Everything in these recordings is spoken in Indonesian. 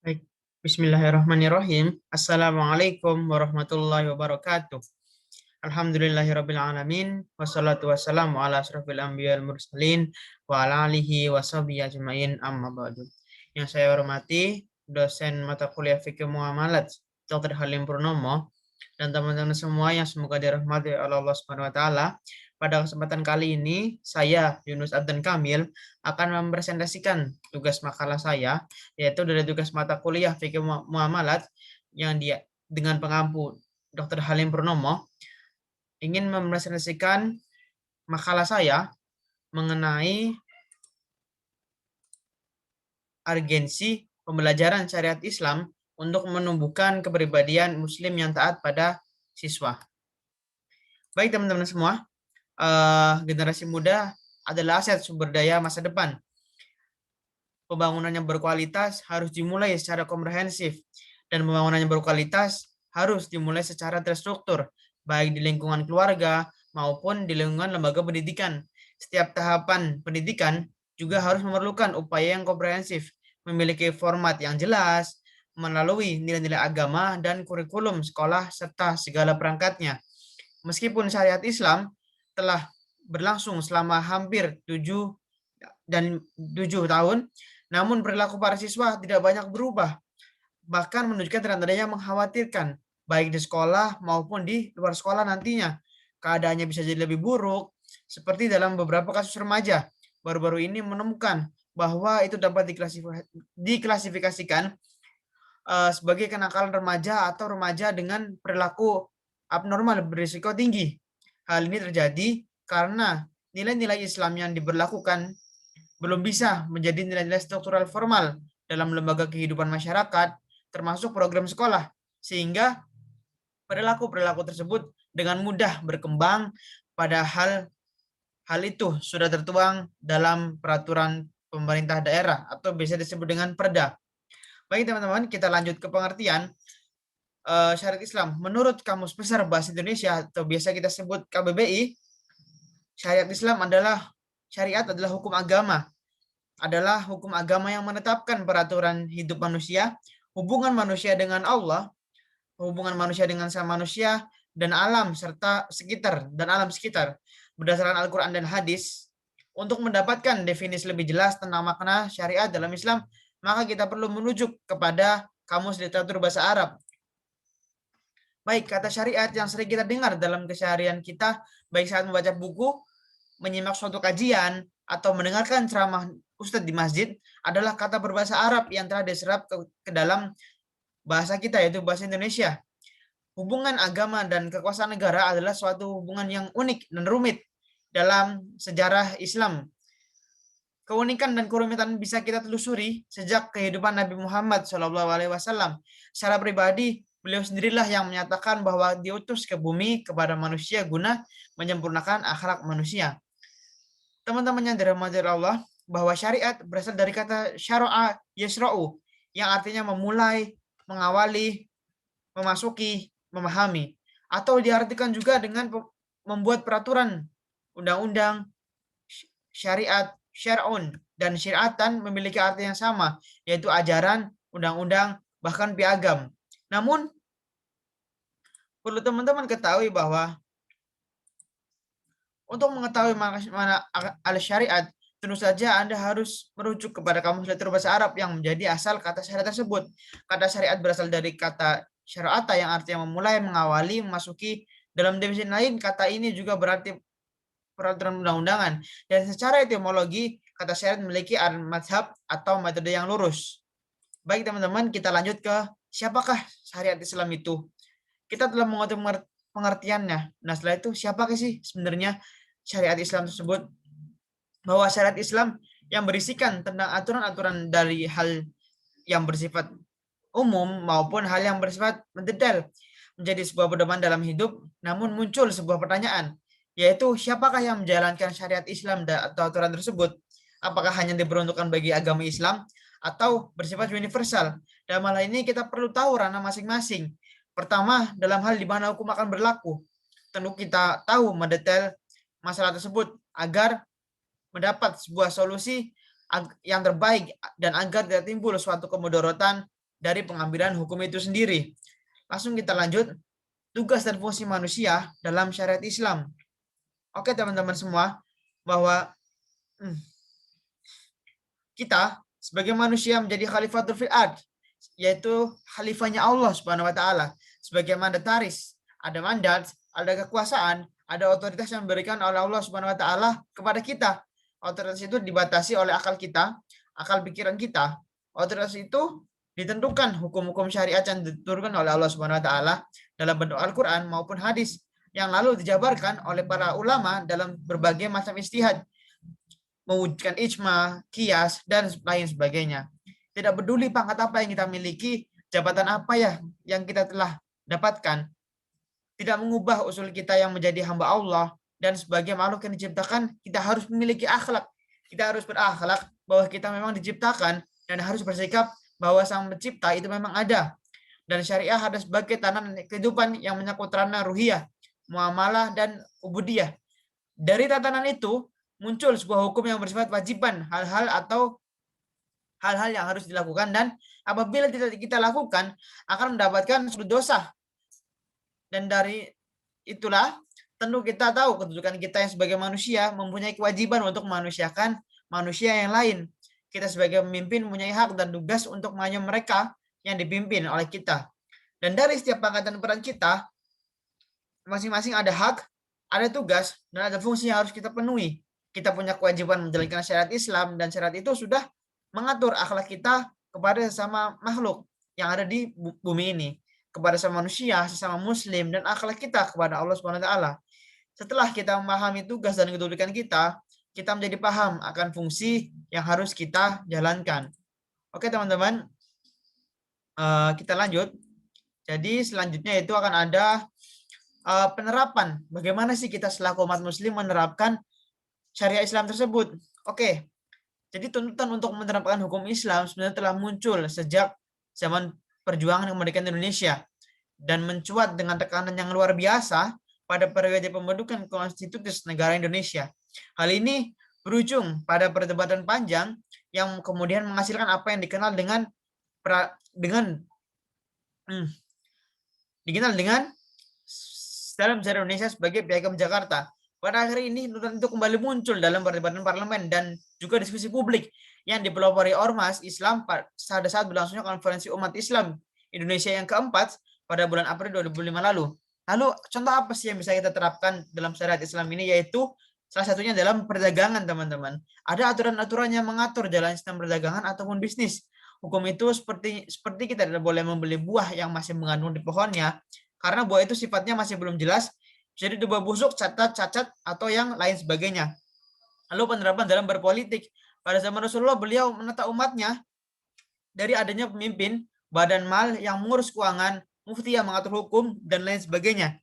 Baik, Bismillahirrahmanirrahim. Assalamualaikum warahmatullahi wabarakatuh. Alhamdulillahirabbil alamin wassalatu wassalamu ala asrofil anbiya'il mursalin wa ala alihi washabihi ajmain amma ba'du. Yang saya hormati dosen mata kuliah fikih muamalat Dr. Halim Purnomo dan teman-teman semua yang semoga dirahmati oleh Allah Subhanahu wa taala. Pada kesempatan kali ini, saya Yunus Abdan Kamil akan mempresentasikan tugas makalah saya, yaitu dari tugas mata kuliah fikih muamalat yang dia dengan pengampu Dr. Halim Purnomo ingin mempresentasikan makalah saya mengenai urgensi pembelajaran syariat Islam untuk menumbuhkan kepribadian Muslim yang taat pada siswa. Baik teman-teman semua, generasi muda adalah aset sumber daya masa depan. Pembangunan yang berkualitas harus dimulai secara komprehensif, dan pembangunan yang berkualitas harus dimulai secara terstruktur, baik di lingkungan keluarga maupun di lingkungan lembaga pendidikan. Setiap tahapan pendidikan juga harus memerlukan upaya yang komprehensif, memiliki format yang jelas, melalui nilai-nilai agama dan kurikulum sekolah serta segala perangkatnya. Meskipun syariat Islam telah berlangsung selama hampir 7 tahun, namun perilaku para siswa tidak banyak berubah, bahkan menunjukkan tanda-tanda yang mengkhawatirkan, baik di sekolah maupun di luar sekolah nantinya. Keadaannya bisa jadi lebih buruk, seperti dalam beberapa kasus remaja. Baru-baru ini menemukan bahwa itu dapat diklasifikasikan sebagai kenakalan remaja atau remaja dengan perilaku abnormal berisiko tinggi. Hal ini terjadi karena nilai-nilai Islam yang diberlakukan belum bisa menjadi nilai-nilai struktural formal dalam lembaga kehidupan masyarakat, termasuk program sekolah, sehingga perilaku-perilaku tersebut dengan mudah berkembang, padahal hal itu sudah tertuang dalam peraturan pemerintah daerah atau bisa disebut dengan perda. Baik teman-teman, kita lanjut ke pengertian syariat Islam. Menurut Kamus Besar Bahasa Indonesia atau biasa kita sebut KBBI, syariat Islam adalah hukum agama, yang menetapkan peraturan hidup manusia, hubungan manusia dengan Allah, hubungan manusia dengan sama manusia dan alam sekitar berdasarkan Al-Qur'an dan hadis. Untuk mendapatkan definisi lebih jelas tentang makna syariat dalam Islam, maka kita perlu merujuk kepada Kamus Literatur Bahasa Arab. Baik, kata syariat yang sering kita dengar dalam keseharian kita, baik saat membaca buku, menyimak suatu kajian, atau mendengarkan ceramah ustadz di masjid, adalah kata berbahasa Arab yang telah diserap ke dalam bahasa kita, yaitu bahasa Indonesia. Hubungan agama dan kekuasaan negara adalah suatu hubungan yang unik dan rumit dalam sejarah Islam. Keunikan dan kerumitan bisa kita telusuri sejak kehidupan Nabi Muhammad SAW. Secara pribadi, beliau sendirilah yang menyatakan bahwa diutus ke bumi kepada manusia guna menyempurnakan akhlak manusia. Teman-teman yang dirahmati Allah, bahwa syariat berasal dari kata syara'a yasra'u, yang artinya memulai, mengawali, memasuki, memahami, atau diartikan juga dengan membuat peraturan, undang-undang, syariat, syar'un, dan syir'atan memiliki arti yang sama, yaitu ajaran, undang-undang, bahkan piagam. Namun, perlu teman-teman ketahui bahwa untuk mengetahui mana al-syariat, tentu saja Anda harus merujuk kepada Kamus Literatur Bahasa Arab yang menjadi asal kata syariat tersebut. Kata syariat berasal dari kata syara'ata yang artinya memulai, mengawali, memasuki. Dalam definisi lain, kata ini juga berarti peraturan undang-undangan. Dan secara etimologi, kata syariat memiliki madhab atau metode yang lurus. Baik teman-teman, kita lanjut ke siapakah syariat Islam itu. Kita telah mengerti pengertiannya. Nah setelah itu, siapakah sih sebenarnya syariat Islam tersebut? Bahwa syariat Islam yang berisikan tentang aturan-aturan dari hal yang bersifat umum maupun hal yang bersifat mendetail menjadi sebuah pedoman dalam hidup. Namun muncul sebuah pertanyaan, yaitu siapakah yang menjalankan syariat Islam atau aturan tersebut? Apakah hanya diperuntukkan bagi agama Islam atau bersifat universal? Dalam hal ini kita perlu tahu ranah masing-masing. Pertama, dalam hal di mana hukum akan berlaku. Tentu kita tahu mendetail masalah tersebut agar mendapat sebuah solusi yang terbaik dan agar tidak timbul suatu kemudorotan dari pengambilan hukum itu sendiri. Langsung kita lanjut, tugas dan fungsi manusia dalam syariat Islam. Oke teman-teman semua, bahwa kita sebagai manusia menjadi khalifatul fil ard, yaitu khalifahnya Allah Subhanahu wa taala, sebagai mandataris, ada mandat, ada kekuasaan, ada otoritas yang diberikan oleh Allah Subhanahu wa taala kepada kita. Otoritas itu dibatasi oleh akal kita, akal pikiran kita. Otoritas itu ditentukan hukum-hukum syariat yang diturunkan oleh Allah Subhanahu wa taala dalam bentuk Al-Qur'an maupun hadis yang lalu dijabarkan oleh para ulama dalam berbagai macam ijtihad, mewujudkan ijma, kias, dan lain sebagainya. Tidak peduli pangkat apa yang kita miliki, jabatan apa ya yang kita telah dapatkan, tidak mengubah usul kita yang menjadi hamba Allah dan sebagai makhluk yang diciptakan, kita harus memiliki akhlak. Kita harus berakhlak bahwa kita memang diciptakan dan harus bersikap bahwa sang pencipta itu memang ada. Dan syariah ada sebagai tatanan kehidupan yang menyangkut ranah ruhiyah, muamalah, dan ubudiyah. Dari tatanan itu muncul sebuah hukum yang bersifat wajiban, hal-hal yang harus dilakukan, dan apabila tidak kita lakukan akan mendapatkan suatu dosa. Dan dari itulah tentu kita tahu kedudukan kita yang sebagai manusia mempunyai kewajiban untuk memanusiakan manusia yang lain. Kita sebagai pemimpin mempunyai hak dan tugas untuk mengayomi mereka yang dipimpin oleh kita. Dan dari setiap pangkat dan peran kita, masing-masing ada hak, ada tugas, dan ada fungsi yang harus kita penuhi. Kita punya kewajiban menjalankan syariat Islam, dan syariat itu sudah mengatur akhlak kita kepada sesama makhluk yang ada di bumi ini, kepada sesama manusia, sesama muslim, dan akhlak kita kepada Allah Subhanahu wa taala. Setelah kita memahami tugas dan kedudukan kita menjadi paham akan fungsi yang harus kita jalankan. Oke teman-teman, kita lanjut. Jadi selanjutnya itu akan ada penerapan. Bagaimana sih kita selaku umat muslim menerapkan syariat Islam tersebut? Oke, jadi tuntutan untuk menerapkan hukum Islam sebenarnya telah muncul sejak zaman perjuangan kemerdekaan Indonesia dan mencuat dengan tekanan yang luar biasa pada periode pembentukan konstitusi negara Indonesia. Hal ini berujung pada perdebatan panjang yang kemudian menghasilkan apa yang dikenal dengan dalam sejarah Indonesia sebagai Piagam Jakarta. Pada akhir ini tuntutan itu kembali muncul dalam perdebatan parlemen dan juga diskusi publik yang dipelopori ormas Islam pada saat berlangsungnya konferensi umat Islam Indonesia yang keempat pada bulan April 2005 lalu. Lalu contoh apa sih yang bisa kita terapkan dalam syariat Islam ini, yaitu salah satunya dalam perdagangan teman-teman. Ada aturan-aturan yang mengatur jalan sistem perdagangan ataupun bisnis. Hukum itu seperti kita tidak boleh membeli buah yang masih mengandung di pohonnya, karena buah itu sifatnya masih belum jelas, jadi buah busuk, cacat, atau yang lain sebagainya. Lalu penerapan dalam berpolitik. Pada zaman Rasulullah, beliau menata umatnya dari adanya pemimpin, badan mal yang mengurus keuangan, mufti yang mengatur hukum, dan lain sebagainya.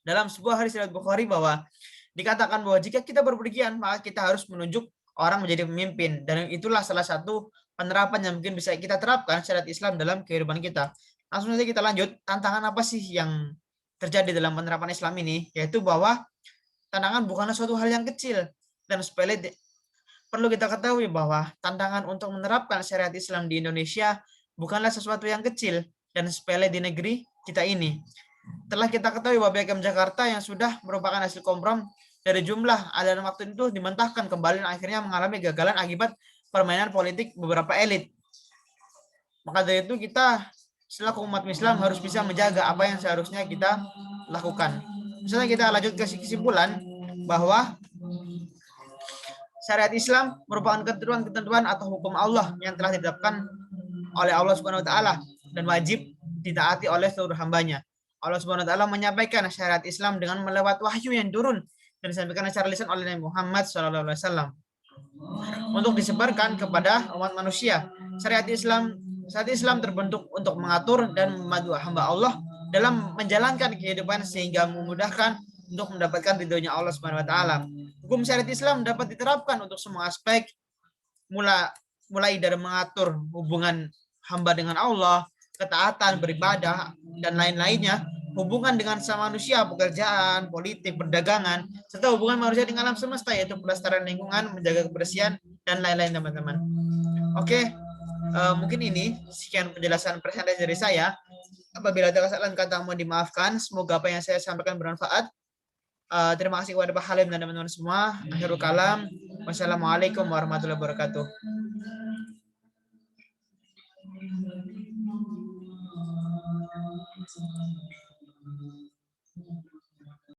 Dalam sebuah hadis riwayat Bukhari bahwa dikatakan bahwa jika kita berpergian, maka kita harus menunjuk orang menjadi pemimpin. Dan itulah salah satu penerapan yang mungkin bisa kita terapkan syariat Islam dalam kehidupan kita. Langsung saja kita lanjut, tantangan apa sih yang terjadi dalam penerapan Islam ini, yaitu bahwa tantangan bukanlah suatu hal yang kecil dan sepele. Perlu kita ketahui bahwa tantangan untuk menerapkan syariat Islam di Indonesia bukanlah sesuatu yang kecil dan sepele di negeri kita ini. Telah kita ketahui bahwa Piagam Jakarta yang sudah merupakan hasil komprom dari jumlah aliran waktu itu dimentahkan kembali dan akhirnya mengalami gagalan akibat permainan politik beberapa elit. Maka dari itu kita selaku umat Islam harus bisa menjaga apa yang seharusnya kita lakukan. Misalnya kita lanjut ke kesimpulan bahwa syariat Islam merupakan ketentuan atau hukum Allah yang telah ditetapkan oleh Allah Subhanahu wa taala dan wajib ditaati oleh seluruh hambanya. Allah Subhanahu wa taala menyampaikan syariat Islam dengan melewat wahyu yang turun dan disampaikan secara lisan oleh Nabi Muhammad SAW untuk disebarkan kepada umat manusia. Syariat Islam terbentuk untuk mengatur dan membantu hamba Allah dalam menjalankan kehidupan sehingga memudahkan untuk mendapatkan ridhonya Allah Subhanahu wa taala. Hukum syariat Islam dapat diterapkan untuk semua aspek, mulai dari mengatur hubungan hamba dengan Allah, ketaatan, beribadah, dan lain-lainnya, hubungan dengan sama manusia, pekerjaan, politik, perdagangan, serta hubungan manusia dengan alam semesta, yaitu pelestarian lingkungan, menjaga kebersihan, dan lain-lain teman-teman. Oke, Mungkin ini sekian penjelasan presentasi dari saya. Apabila ada kesalahan kata mohon dimaafkan. Semoga apa yang saya sampaikan bermanfaat. Terima kasih kepada Pak Halim dan teman-teman semua. Akhirul kalam. Wassalamualaikum warahmatullahi wabarakatuh.